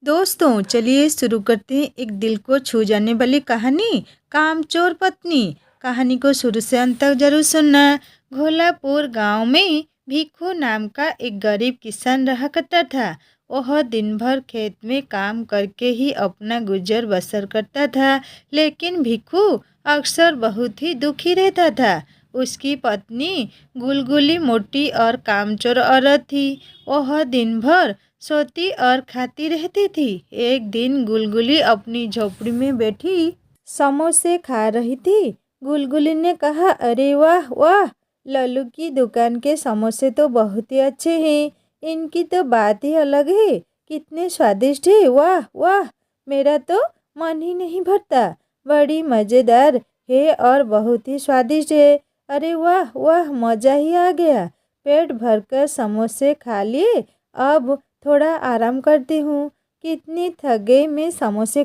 दोस्तों चलिए शुरू करते हैं एक दिल को छू जाने वाली कहानी, कामचोर पत्नी। कहानी को शुरू से अंत तक जरूर सुनना। घोलापुर गांव में भिखू नाम का एक गरीब किसान रहा करता था। वह दिन भर खेत में काम करके ही अपना गुजर बसर करता था, लेकिन भिखू अक्सर बहुत ही दुखी रहता था। उसकी पत्नी गुलगुली मोटी और कामचोर औरत थी। वह दिन भर सोती और खाती रहती थी। एक दिन गुलगुली अपनी झोपड़ी में बैठी समोसे खा रही थी। गुलगुली ने कहा, अरे वाह वाह, लल्लू की दुकान के समोसे तो बहुत ही अच्छे हैं। इनकी तो बात ही अलग है, कितने स्वादिष्ट है, वाह वाह, मेरा तो मन ही नहीं भरता। बड़ी मज़ेदार है और बहुत ही स्वादिष्ट है। अरे वाह वाह, मज़ा ही आ गया। पेट भरकर समोसे खा लिए, अब थोड़ा आराम करती हूँ। कितनी थक गई मैं समोसे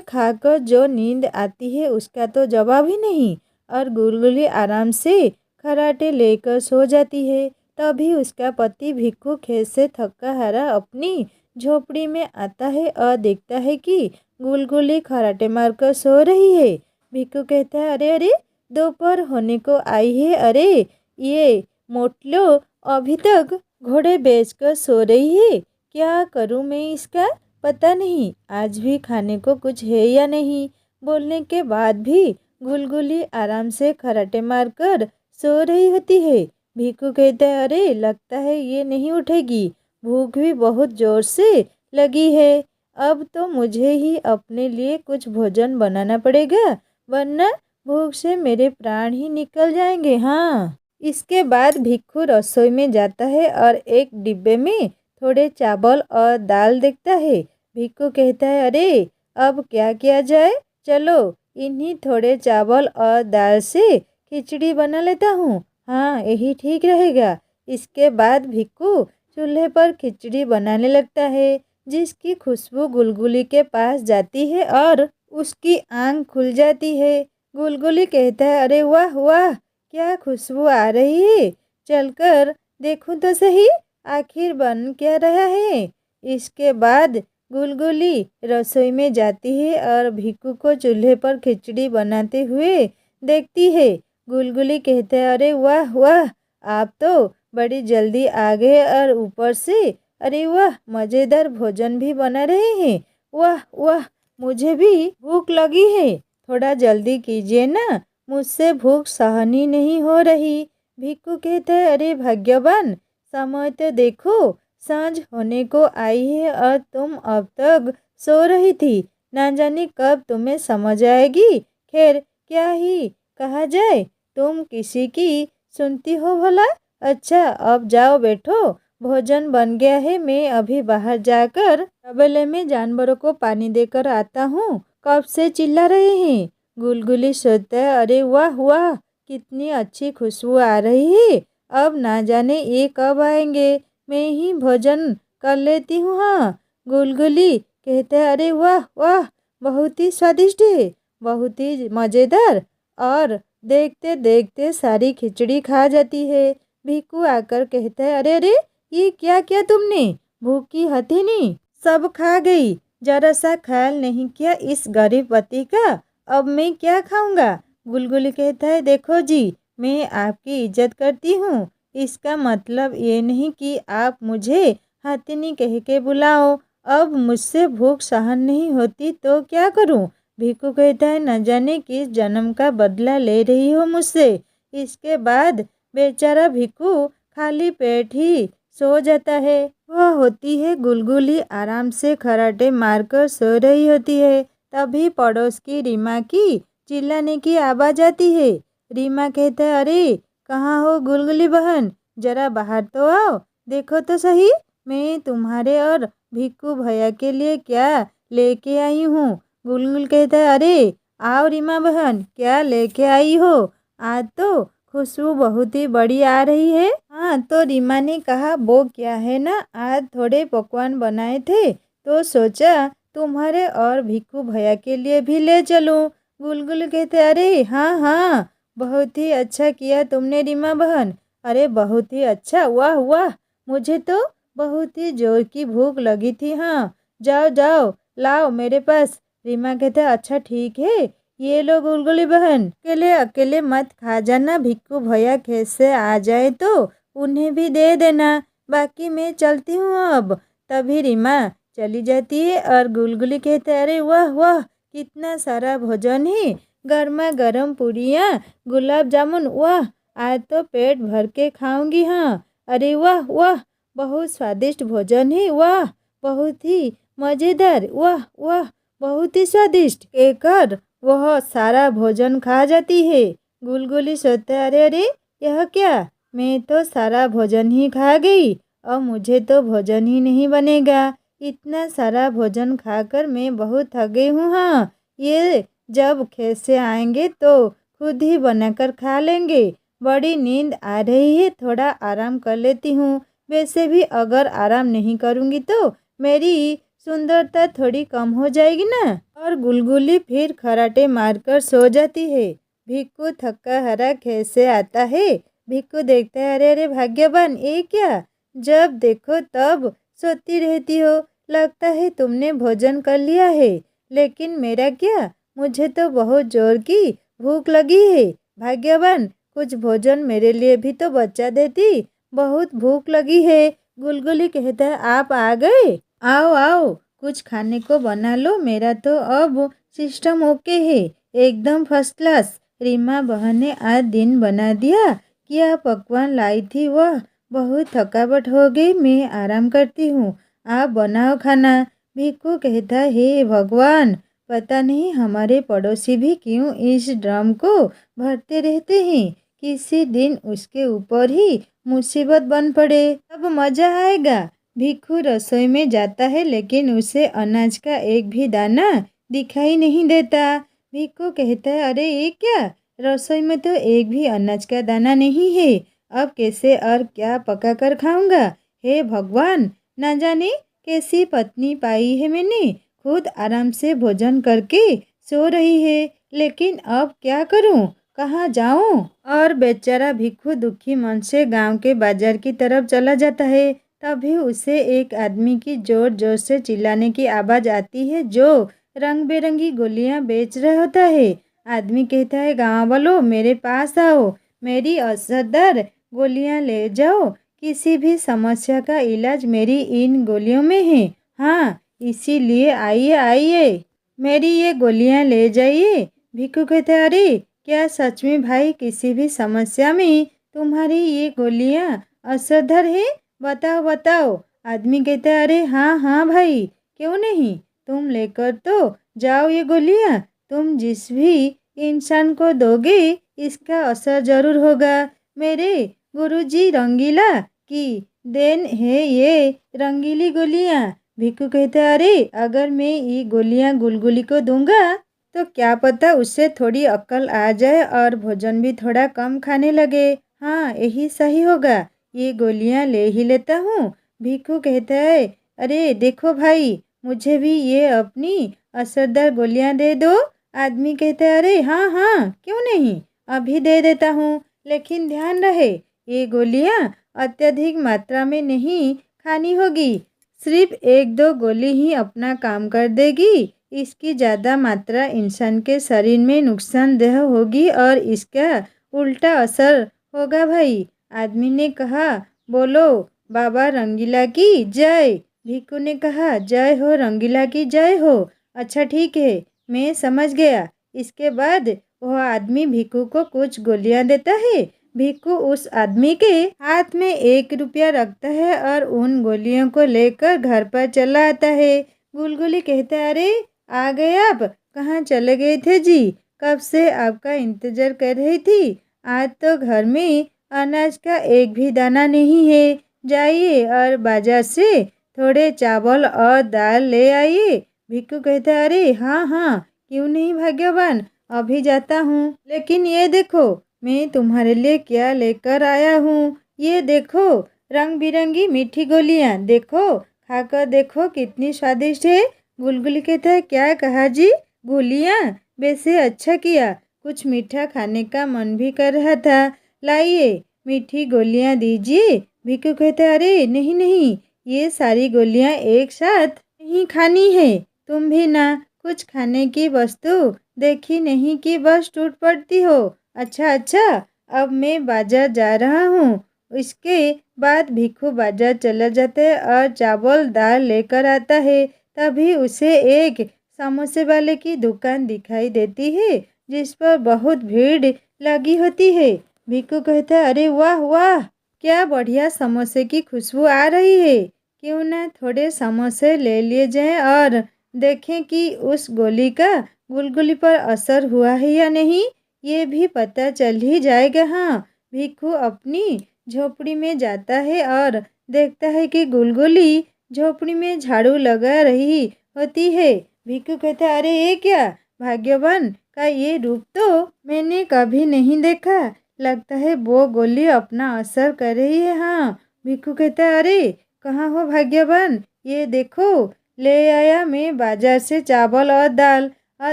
खाकर जो नींद आती है उसका तो जवाब ही नहीं। और गुलगुली आराम से खराटे लेकर सो जाती है। तभी उसका पति भिक्खू खेत से थका हारा अपनी झोपड़ी में आता है और देखता है कि गुलगुली खराटे मारकर सो रही है। भिक्खू कहता है, अरे अरे, दोपहर होने को आई है, अरे ये मोटलो अभी तक घोड़े बेचकर सो रही है। क्या करूं मैं इसका, पता नहीं आज भी खाने को कुछ है या नहीं। बोलने के बाद भी गुलगुली आराम से खराटे मारकर सो रही होती है। भिक्खू कहता है, अरे लगता है ये नहीं उठेगी, भूख भी बहुत जोर से लगी है। अब तो मुझे ही अपने लिए कुछ भोजन बनाना पड़ेगा, वरना भूख से मेरे प्राण ही निकल जाएंगे। हाँ। इसके बाद भिक्खू रसोई में जाता है और एक डिब्बे में थोड़े चावल और दाल देखता है। भिक्खू कहता है, अरे अब क्या किया जाए, चलो इन्हीं थोड़े चावल और दाल से खिचड़ी बना लेता हूँ। हाँ, यही ठीक रहेगा। इसके बाद भिक्खू चूल्हे पर खिचड़ी बनाने लगता है, जिसकी खुशबू गुलगुली के पास जाती है और उसकी आंख खुल जाती है। गुलगुली कहता है, अरे वाह वाह, क्या खुशबू आ रही है, चलकर देखूं तो सही, आखिर बन क्या रहा है। इसके बाद गुलगुली रसोई में जाती है और भिक्खू को चूल्हे पर खिचड़ी बनाते हुए देखती है। गुलगुली कहते हैं, अरे वाह वाह, आप तो बड़ी जल्दी आ गए और ऊपर से अरे वाह, मज़ेदार भोजन भी बना रहे हैं। वाह वाह, मुझे भी भूख लगी है, थोड़ा जल्दी कीजिए ना, मुझसे भूख सहन ही नहीं हो रही। भिक्खू कहते हैं, अरे भाग्यवान, समय तो देखो, सांझ होने को आई है और तुम अब तक सो रही थी। ना जाने कब तुम्हें समझ आएगी। खैर, क्या ही कहा जाए, तुम किसी की सुनती हो भला। अच्छा, अब जाओ बैठो, भोजन बन गया है, मैं अभी बाहर जाकर तबेले में जानवरों को पानी देकर आता हूँ, कब से चिल्ला रहे हैं। गुलगुली सोचता है, अरे वाह वाह, कितनी अच्छी खुशबू आ रही है, अब ना जाने ये कब आएंगे, मैं ही भोजन कर लेती हूँ। हाँ। गुलगुली कहते हैं, अरे वाह वाह, बहुत ही स्वादिष्ट है, बहुत ही मज़ेदार। और देखते देखते सारी खिचड़ी खा जाती है। भिक्खू आकर कहता है, अरे अरे, ये क्या किया तुमने, भूखी हथिनी सब खा गई, जरा सा ख्याल नहीं किया इस गरीब पति का, अब मैं क्या खाऊंगा। गुलगुली कहता है, देखो जी, मैं आपकी इज्जत करती हूँ, इसका मतलब ये नहीं कि आप मुझे हथिनी कह के बुलाओ। अब मुझसे भूख सहन नहीं होती तो क्या करूँ। भिक्खू कहता है, न जाने किस जन्म का बदला ले रही हो मुझसे। इसके बाद बेचारा भिक्खू खाली पेट ही सो जाता है। वह होती है गुलगुली आराम से खराटे मारकर सो रही होती है। तभी पड़ोस की रीमा की चिल्लाने की आवाज़ आती है। रीमा कहता है, अरे कहाँ हो गुलगुली बहन, जरा बाहर तो आओ, देखो तो सही, मैं तुम्हारे और भिक्खू भैया के लिए क्या लेके आई हूँ। गुलगुल कहता है, अरे आओ रीमा बहन, क्या लेके आई हो, आज तो खुशबू बहुत ही बड़ी आ रही है। हाँ, तो रीमा ने कहा, वो क्या है ना, आज थोड़े पकवान बनाए थे तो सोचा तुम्हारे और भिक्खू भैया के लिए भी ले चलूं। गुलगुल कहते, अरे हाँ हाँ, बहुत ही अच्छा किया तुमने रीमा बहन, अरे बहुत ही अच्छा, वाह वाह, मुझे तो बहुत ही जोर की भूख लगी थी। हाँ, जाओ जाओ लाओ मेरे पास। रीमा कहता है अच्छा ठीक है, ये लो गुलगुली बहन, अकेले अकेले मत खा जाना, भिक्कू भैया खेत से आ जाए तो उन्हें भी दे देना, बाकी मैं चलती हूँ अब। तभी रीमा चली जाती है और गुलगुली कहते हैं अरे वाह वाह, कितना सारा भोजन है, गर्मा गर्म पूरियाँ, गुलाब जामुन, वाह आज तो पेट भर के खाऊंगी। हाँ, अरे वाह वाह, बहुत स्वादिष्ट भोजन है, वाह बहुत ही मज़ेदार, वाह वाह बहुत ही स्वादिष्ट कहकर वह सारा भोजन खा जाती है। गुलगुली सोचता है अरे अरे यह क्या, मैं तो सारा भोजन ही खा गई, अब मुझे तो भोजन ही नहीं बनेगा, इतना सारा भोजन खाकर मैं बहुत थक गई हूँ। हाँ, ये जब खेत से आएंगे तो खुद ही बनाकर खा लेंगे, बड़ी नींद आ रही है, थोड़ा आराम कर लेती हूँ, वैसे भी अगर आराम नहीं करूँगी तो मेरी सुंदरता थोड़ी कम हो जाएगी ना। और गुलगुली फिर खराटे मारकर सो जाती है। भिक्कू थका हरा खेत से आता है। भिक्कू देखता है अरे अरे भाग्यवान, ये क्या, जब देखो तब सोती रहती हो, लगता है तुमने भोजन कर लिया है, लेकिन मेरा क्या, मुझे तो बहुत जोर की भूख लगी है। भाग्यवान, कुछ भोजन मेरे लिए भी तो बचा देती, बहुत भूख लगी है। गुलगुली कहता है आप आ गए, आओ आओ कुछ खाने को बना लो, मेरा तो अब सिस्टम ओके है, एकदम फर्स्ट क्लास। रीमा बहन ने आज दिन बना दिया, क्या पकवान लाई थी वह, बहुत थकावट हो गई, मैं आराम करती हूँ, आप बनाओ खाना। भिक्कू कहता हे भगवान, पता नहीं हमारे पड़ोसी भी क्यों इस ड्रम को भरते रहते हैं, किसी दिन उसके ऊपर ही मुसीबत बन पड़े, अब मज़ा आएगा। भिक्कू रसोई में जाता है लेकिन उसे अनाज का एक भी दाना दिखाई नहीं देता। भिक्कू कहता है अरे ये क्या, रसोई में तो एक भी अनाज का दाना नहीं है, अब कैसे और क्या पका कर खाऊंगा, हे भगवान, ना जाने कैसी पत्नी पाई है मैंने, खुद आराम से भोजन करके सो रही है, लेकिन अब क्या करूं, कहाँ जाऊं। और बेचारा भिक्कू दुखी मन से गांव के बाजार की तरफ चला जाता है। तभी उसे एक आदमी की जोर जोर से चिल्लाने की आवाज़ आती है जो रंग बिरंगी गोलियां बेच रहा होता है। आदमी कहता है गाँव वालों मेरे पास आओ, मेरी असरदार गोलियां ले जाओ, किसी भी समस्या का इलाज मेरी इन गोलियों में है। हाँ, इसीलिए आइए आइए, मेरी ये गोलियां ले जाइए। भिक्कू कहता है अरे क्या सच में भाई, किसी भी समस्या में तुम्हारी ये गोलियां असरदार है, बताओ बताओ। आदमी कहता है अरे हाँ हाँ भाई, क्यों नहीं, तुम लेकर तो जाओ ये गोलियां, तुम जिस भी इंसान को दोगे इसका असर जरूर होगा, मेरे गुरुजी रंगीला की देन है ये रंगीली गोलियां। भिक्कू कहता है अरे अगर मैं ये गोलियां गुलगुली को दूंगा तो क्या पता उससे थोड़ी अक्ल आ जाए और भोजन भी थोड़ा कम खाने लगे, हाँ यही सही होगा, ये गोलियां ले ही लेता हूँ। भिक्कू कहता है अरे देखो भाई, मुझे भी ये अपनी असरदार गोलियां दे दो। आदमी कहता है अरे हाँ हाँ क्यों नहीं, अभी दे देता हूँ, लेकिन ध्यान रहे ये गोलियां अत्यधिक मात्रा में नहीं खानी होगी, सिर्फ एक दो गोली ही अपना काम कर देगी, इसकी ज़्यादा मात्रा इंसान के शरीर में नुकसानदेह होगी और इसका उल्टा असर होगा भाई। आदमी ने कहा बोलो बाबा रंगीला की जय। भिक्कू ने कहा जय हो रंगीला की जय हो, अच्छा ठीक है मैं समझ गया। इसके बाद वह आदमी भिक्कू को कुछ गोलियां देता है। भिक्कू उस आदमी के हाथ में 1 रुपया रखता है और उन गोलियों को लेकर घर पर चला आता है। गुलगुली कहता है अरे आ गए आप, कहाँ चले गए थे जी, कब से आपका इंतज़ार कर रही थी, आज तो घर में अनाज का एक भी दाना नहीं है, जाइए और बाजार से थोड़े चावल और दाल ले आइए। भिक्कू कहता है अरे हाँ हाँ क्यों नहीं भाग्यवान, अभी जाता हूँ, लेकिन ये देखो मैं तुम्हारे लिए क्या लेकर आया हूँ, ये देखो रंग बिरंगी मीठी गोलियाँ, देखो खाकर देखो कितनी स्वादिष्ट है। गुलगुली कहता है क्या कहा जी, गोलियाँ, वैसे अच्छा किया, कुछ मीठा खाने का मन भी कर रहा था, लाइए मीठी गोलियाँ दीजिए। भिक्कू कहता है अरे नहीं नहीं, ये सारी गोलियां एक साथ नहीं खानी है। तुम भी ना कुछ खाने की वस्तु देखी नहीं कि बस टूट पड़ती हो। अच्छा अच्छा, अब मैं बाजार जा रहा हूँ। इसके बाद भिक्खू बाजार चला जाता है और चावल दाल लेकर आता है। तभी उसे एक समोसे वाले की दुकान दिखाई देती है जिस पर बहुत भीड़ लगी होती है। भिक्खू कहता है, अरे वाह वाह, क्या बढ़िया समोसे की खुशबू आ रही है। क्यों ना थोड़े समोसे ले लिए जाएं और देखें कि उस गोली का गुलगुली पर असर हुआ है या नहीं। ये भी पता चल ही जाएगा। हाँ, भिक्खू अपनी झोपड़ी में जाता है और देखता है कि गुलगुली झोपड़ी में झाड़ू लगा रही होती है। भिक्खू कहता है, अरे ये क्या भाग्यवान का ये रूप तो मैंने कभी नहीं देखा। लगता है वो गोली अपना असर कर रही है। हाँ, भिक्खू कहता है, अरे कहाँ हो भाग्यवान, ये देखो ले आया मैं बाजार से चावल और दाल। और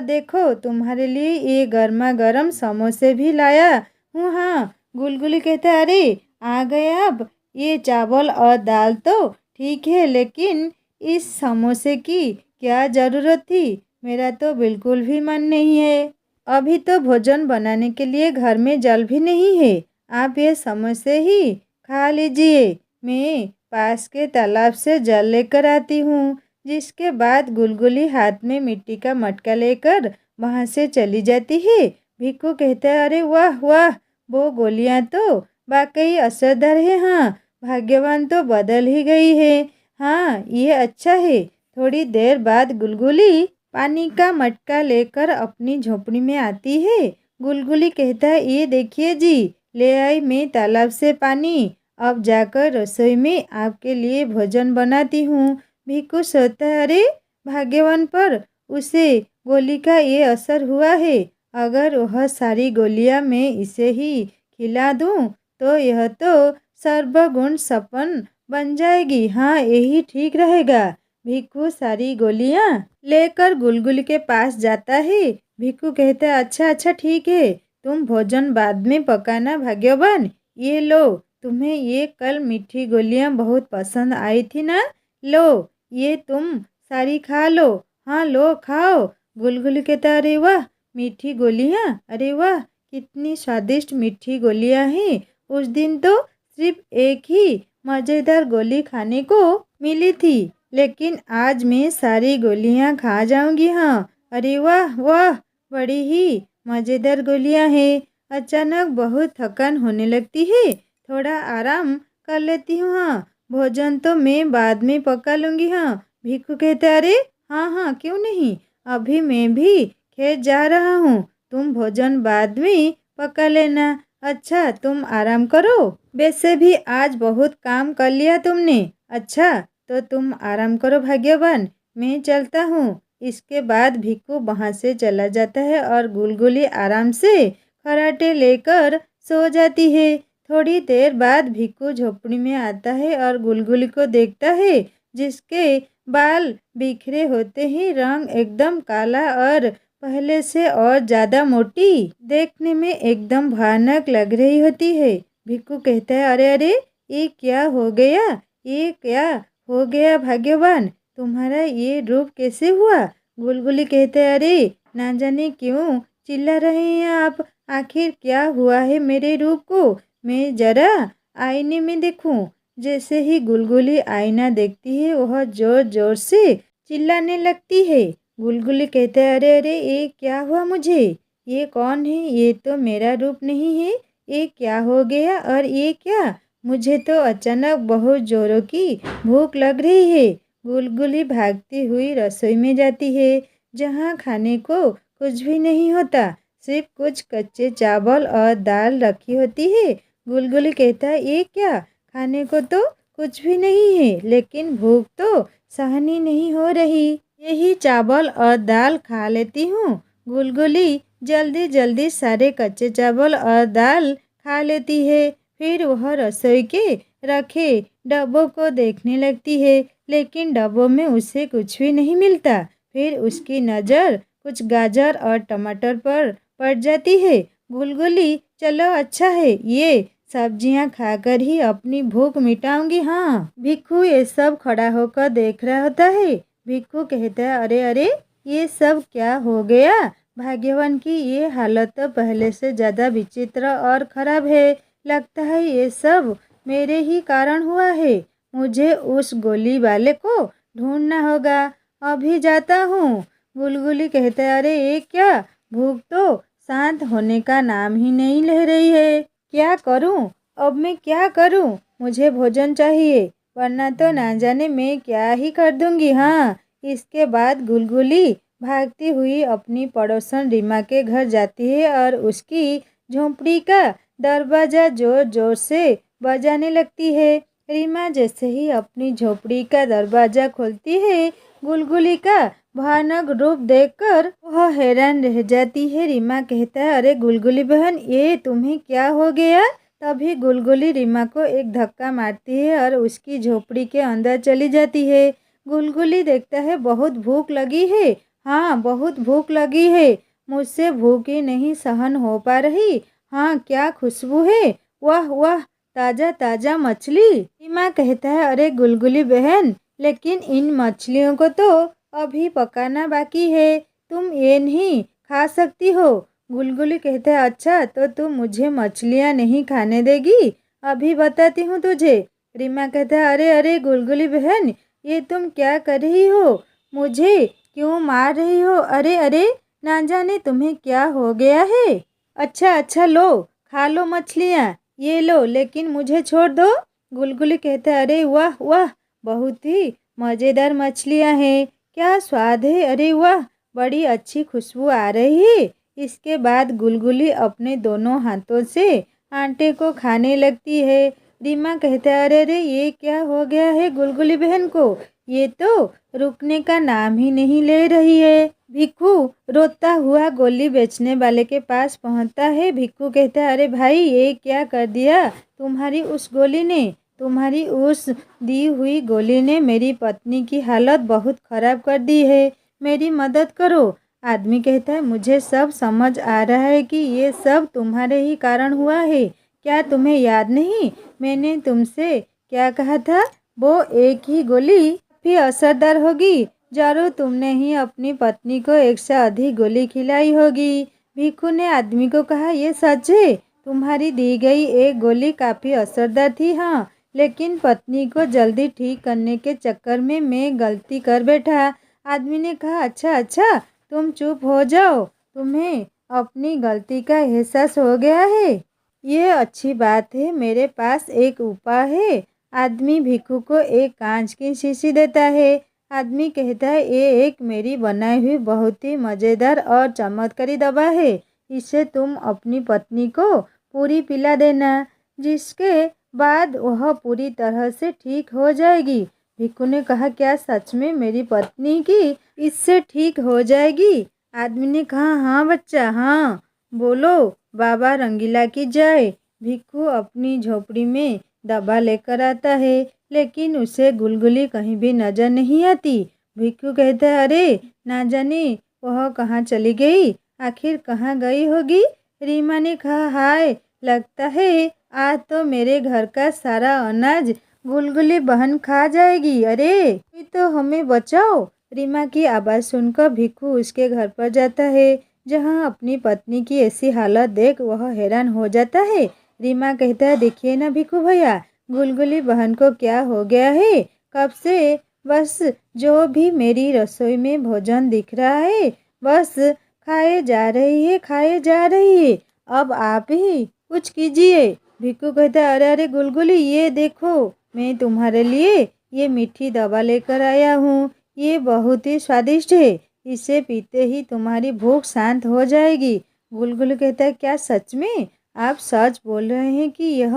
देखो तुम्हारे लिए ये गर्मा गर्म समोसे भी लाया हूँ। हाँ, गुलगुली कहता है, अरे आ गए आप। ये चावल और दाल तो ठीक है, लेकिन इस समोसे की क्या ज़रूरत थी। मेरा तो बिल्कुल भी मन नहीं है। अभी तो भोजन बनाने के लिए घर में जल भी नहीं है। आप ये समोसे ही खा लीजिए। मैं पास के तालाब से जल लेकर आती हूँ। जिसके बाद गुलगुली हाथ में मिट्टी का मटका लेकर वहाँ से चली जाती है। भिक्खू कहता है, अरे वाह वाह, वो गोलियाँ तो वाकई असरदार है। हाँ, भाग्यवान तो बदल ही गई है। हाँ, ये अच्छा है। थोड़ी देर बाद गुलगुली पानी का मटका लेकर अपनी झोपड़ी में आती है। गुलगुली कहता है, ये देखिए जी, ले आई मैं तालाब से पानी। अब जाकर रसोई में आपके लिए भोजन बनाती हूँ। भिक्खू सोचता है, अरे भाग्यवान पर उसे गोली का ये असर हुआ है। अगर वह सारी गोलियां मैं इसे ही खिला दूँ तो यह तो सर्वगुण संपन्न बन जाएगी। हाँ, यही ठीक रहेगा। भिक्खू सारी गोलियां लेकर गुलगुली के पास जाता है। भिक्खू कहता है, अच्छा अच्छा ठीक है, तुम भोजन बाद में पकाना भाग्यवान। ये लो, तुम्हें ये कल मीठी गोलियां बहुत पसंद आई थी ना। लो, ये तुम सारी खा लो। हाँ लो खाओ। गुलगुली कहता है, अरे वाह मीठी गोलियां, अरे वाह कितनी स्वादिष्ट मीठी गोलियां हैं। उस दिन तो सिर्फ एक ही मज़ेदार गोली खाने को मिली थी, लेकिन आज मैं सारी गोलियां खा जाऊंगी। हाँ, अरे वाह वाह, बड़ी ही मज़ेदार गोलियां हैं। अचानक बहुत थकान होने लगती है। थोड़ा आराम कर लेती हूँ। हाँ, भोजन तो मैं बाद में पका लूँगी। हाँ, भिक्खू कहता है, अरे हाँ हाँ क्यों नहीं, अभी मैं भी खेत जा रहा हूँ। तुम भोजन बाद में पका लेना। अच्छा, तुम आराम करो। वैसे भी आज बहुत काम कर लिया तुमने। अच्छा, तो तुम आराम करो भाग्यवान, मैं चलता हूँ। इसके बाद भिक्खू वहाँ से चला जाता है और गुलगुली आराम से खराटे लेकर सो जाती है। थोड़ी देर बाद भिक्खू झोपड़ी में आता है और गुलगुली को देखता है जिसके बाल बिखरे होते ही रंग एकदम काला और पहले से और ज़्यादा मोटी देखने में एकदम भयानक लग रही होती है। भिक्खू कहता है, अरे अरे ये क्या हो गया, ये क्या हो गया भाग्यवान, तुम्हारा ये रूप कैसे हुआ। गुलगुली कहते हैं, अरे ना जाने क्यों चिल्ला रहे हैं आप, आखिर क्या हुआ है मेरे रूप को, मैं जरा आईने में देखूं। जैसे ही गुलगुली आईना देखती है वह जोर जोर से चिल्लाने लगती है। गुलगुली कहते हैं, अरे अरे ये क्या हुआ मुझे, ये कौन है, ये तो मेरा रूप नहीं है, ये क्या हो गया। और ये क्या, मुझे तो अचानक बहुत जोरों की भूख लग रही है। गुलगुली भागती हुई रसोई में जाती है जहाँ खाने को कुछ भी नहीं होता, सिर्फ कुछ कच्चे चावल और दाल रखी होती है। गुलगुली कहता है, ये क्या, खाने को तो कुछ भी नहीं है, लेकिन भूख तो सहन ही नहीं हो रही। यही चावल और दाल खा लेती हूँ। गुलगुली जल्दी जल्दी सारे कच्चे चावल और दाल खा लेती है। फिर वह रसोई के रखे डब्बों को देखने लगती है, लेकिन डब्बों में उसे कुछ भी नहीं मिलता। फिर उसकी नज़र कुछ गाजर और टमाटर पर पड़ जाती है। गुलगुली, चलो अच्छा है, ये सब्जियां खाकर ही अपनी भूख मिटाऊंगी। हाँ, भिक्खू ये सब खड़ा होकर देख रहा होता है। भिक्खू कहता है, अरे अरे ये सब क्या हो गया? भाग्यवान की ये हालत तो पहले से ज़्यादा विचित्र और ख़राब है। लगता है ये सब मेरे ही कारण हुआ है। मुझे उस गोली वाले को ढूंढना होगा। अभी जाता हूँ। गुलगुली कहता है, अरे ये क्या? भूख तो शांत होने का नाम ही नहीं ले रही है। क्या करूं? अब मैं क्या करूं? मुझे भोजन चाहिए, वरना तो ना जाने मैं क्या ही कर दूंगी। हाँ, इसके बाद गुलगुली भागती हुई अपनी पड़ोसन रीमा के घर जाती है और उसकी झोंपड़ी का दरवाज़ा जोर जोर से बजाने लगती है। रीमा जैसे ही अपनी झोपड़ी का दरवाज़ा खोलती है, गुलगुली का भयानक रूप देखकर वह हैरान रह जाती है। रीमा कहता है, अरे गुलगुली बहन, ये तुम्हें क्या हो गया? तभी गुलगुली रीमा को एक धक्का मारती है और उसकी झोपड़ी के अंदर चली जाती है। गुलगुली देखता है, बहुत भूख लगी है। हाँ, बहुत भूख लगी है। मुझसे भूख ही नहीं सहन हो पा रही। हाँ, क्या खुशबू है! वाह वाह, ताज़ा ताज़ा मछली। रीमा कहता है, अरे गुलगुली बहन, लेकिन इन मछलियों को तो अभी पकाना बाकी है। तुम ये नहीं खा सकती हो। गुलगुली कहता है, अच्छा तो तुम मुझे मछलियाँ नहीं खाने देगी? अभी बताती हूँ तुझे। रीमा कहता है, अरे अरे गुलगुली बहन, ये तुम क्या कर रही हो? मुझे क्यों मार रही हो? अरे अरे, ना जाने तुम्हें क्या हो गया है। अच्छा अच्छा, लो खा लो मछलियाँ, ये लो, लेकिन मुझे छोड़ दो। गुलगुली कहता है, अरे वाह वाह, बहुत ही मज़ेदार मछलियाँ हैं। क्या स्वाद है! अरे वाह, बड़ी अच्छी खुशबू आ रही है। इसके बाद गुलगुली अपने दोनों हाथों से आटे को खाने लगती है। रीमा कहता है, अरे अरे ये क्या हो गया है गुलगुली बहन को? ये तो रुकने का नाम ही नहीं ले रही है। भिक्खू रोता हुआ गोली बेचने वाले के पास पहुंचता है। भिक्खू कहता है, अरे भाई, ये क्या कर दिया तुम्हारी उस गोली ने? तुम्हारी उस दी हुई गोली ने मेरी पत्नी की हालत बहुत ख़राब कर दी है। मेरी मदद करो। आदमी कहता है, मुझे सब समझ आ रहा है कि ये सब तुम्हारे ही कारण हुआ है। क्या तुम्हें याद नहीं मैंने तुमसे क्या कहा था? वो एक ही गोली भी असरदार होगी। जरूर तुमने ही अपनी पत्नी को एक से अधिक गोली खिलाई होगी। भिक्खू ने आदमी को कहा, ये सच है। तुम्हारी दी गई एक गोली काफ़ी असरदार थी। हाँ, लेकिन पत्नी को जल्दी ठीक करने के चक्कर में मैं गलती कर बैठा। आदमी ने कहा, अच्छा अच्छा, तुम चुप हो जाओ। तुम्हें अपनी गलती का एहसास हो गया है, ये अच्छी बात है। मेरे पास एक उपाय है। आदमी भिक्खू को एक कांच की शीशी देता है। आदमी कहता है, ये एक मेरी बनाई हुई बहुत ही मज़ेदार और चमत्कारी दवा है। इसे तुम अपनी पत्नी को पूरी पिला देना, जिसके बाद वह पूरी तरह से ठीक हो जाएगी। भिक्खू ने कहा, क्या सच में मेरी पत्नी की इससे ठीक हो जाएगी? आदमी ने कहा, हाँ बच्चा, हाँ, बोलो बाबा रंगीला की जय। भिक्खू अपनी झोपड़ी में दवा लेकर आता है, लेकिन उसे गुलगुली कहीं भी नजर नहीं आती। भिक्खू कहता है, अरे ना जाने वह कहाँ चली गई, आखिर कहाँ गई होगी। रीमा ने कहा, हाय, लगता है आज तो मेरे घर का सारा अनाज गुलगुली बहन खा जाएगी। अरे कोई तो हमें बचाओ। रीमा की आवाज़ सुनकर भिक्खू उसके घर पर जाता है, जहाँ अपनी पत्नी की ऐसी हालत देख वह हैरान हो जाता है। रीमा कहता है, देखिए ना भिक्खू भैया, गुलगुली बहन को क्या हो गया है। कब से बस जो भी मेरी रसोई में भोजन दिख रहा है, बस खाए जा रही है, खाए जा रही है। अब आप ही कुछ कीजिए। भिक्खू कहता है, अरे अरे गुलगुली, ये देखो, मैं तुम्हारे लिए ये मीठी दवा लेकर आया हूँ। ये बहुत ही स्वादिष्ट है। इसे पीते ही तुम्हारी भूख शांत हो जाएगी। गुलगुली कहता है, क्या सच में आप सच बोल रहे हैं कि यह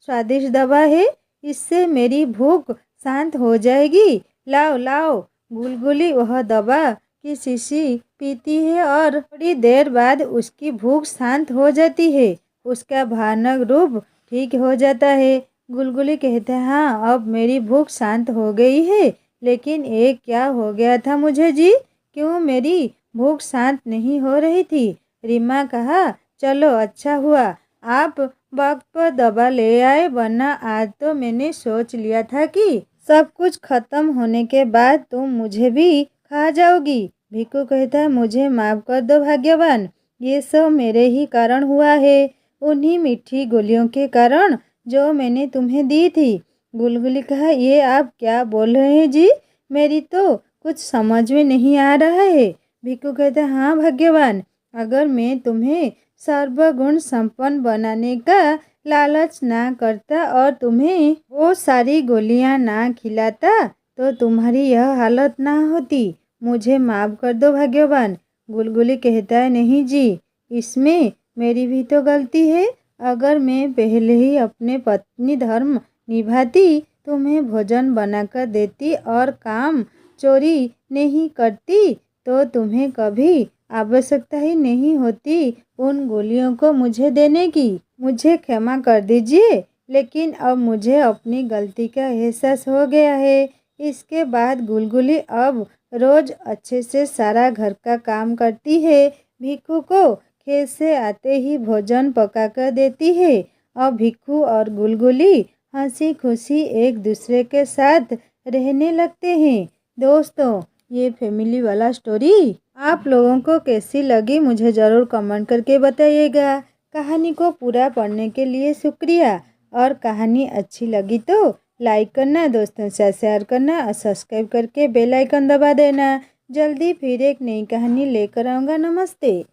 स्वादिष्ट दवा है? इससे मेरी भूख शांत हो जाएगी। लाओ लाओ। गुलगुली वह दवा की शीशी पीती है और थोड़ी देर बाद उसकी भूख शांत हो जाती है। उसका भयानक रूप ठीक हो जाता है। गुलगुली कहता है, हाँ, अब मेरी भूख शांत हो गई है। लेकिन एक क्या हो गया था मुझे जी? क्यों मेरी भूख शांत नहीं हो रही थी? रीमा कहा, चलो अच्छा हुआ आप वक्त पर दवा ले आए, वरना आज तो मैंने सोच लिया था कि सब कुछ खत्म होने के बाद तुम मुझे भी खा जाओगी। भिक्खू कहता है, मुझे माफ कर दो भाग्यवान, ये सब मेरे ही कारण हुआ है, उन्हीं मीठी गोलियों के कारण जो मैंने तुम्हें दी थी। गुलगुली कहा, ये आप क्या बोल रहे हैं जी, मेरी तो कुछ समझ में नहीं आ रहा है। भिक्खू कहता है, हाँ भाग्यवान, अगर मैं तुम्हें सर्वगुण संपन्न बनाने का लालच ना करता और तुम्हें वो सारी गोलियां ना खिलाता तो तुम्हारी यह हालत ना होती। मुझे माफ कर दो भाग्यवान। गुलगुली कहता है, नहीं जी, इसमें मेरी भी तो गलती है। अगर मैं पहले ही अपने पत्नी धर्म निभाती, तुम्हें भोजन बनाकर देती और काम चोरी नहीं करती तो तुम्हें कभी आवश्यकता ही नहीं होती उन गोलियों को मुझे देने की। मुझे क्षमा कर दीजिए, लेकिन अब मुझे अपनी गलती का एहसास हो गया है। इसके बाद गुलगुली अब रोज अच्छे से सारा घर का काम करती है। भिक्खू को खेत से आते ही भोजन पका कर देती है और भिक्खू और गुलगुली हंसी खुशी एक दूसरे के साथ रहने लगते हैं। दोस्तों, ये फैमिली वाला स्टोरी आप लोगों को कैसी लगी मुझे ज़रूर कमेंट करके बताइएगा। कहानी को पूरा पढ़ने के लिए शुक्रिया, और कहानी अच्छी लगी तो लाइक करना, दोस्तों से शेयर करना और सब्सक्राइब करके बेल आइकन दबा देना। जल्दी फिर एक नई कहानी लेकर आऊँगा। नमस्ते।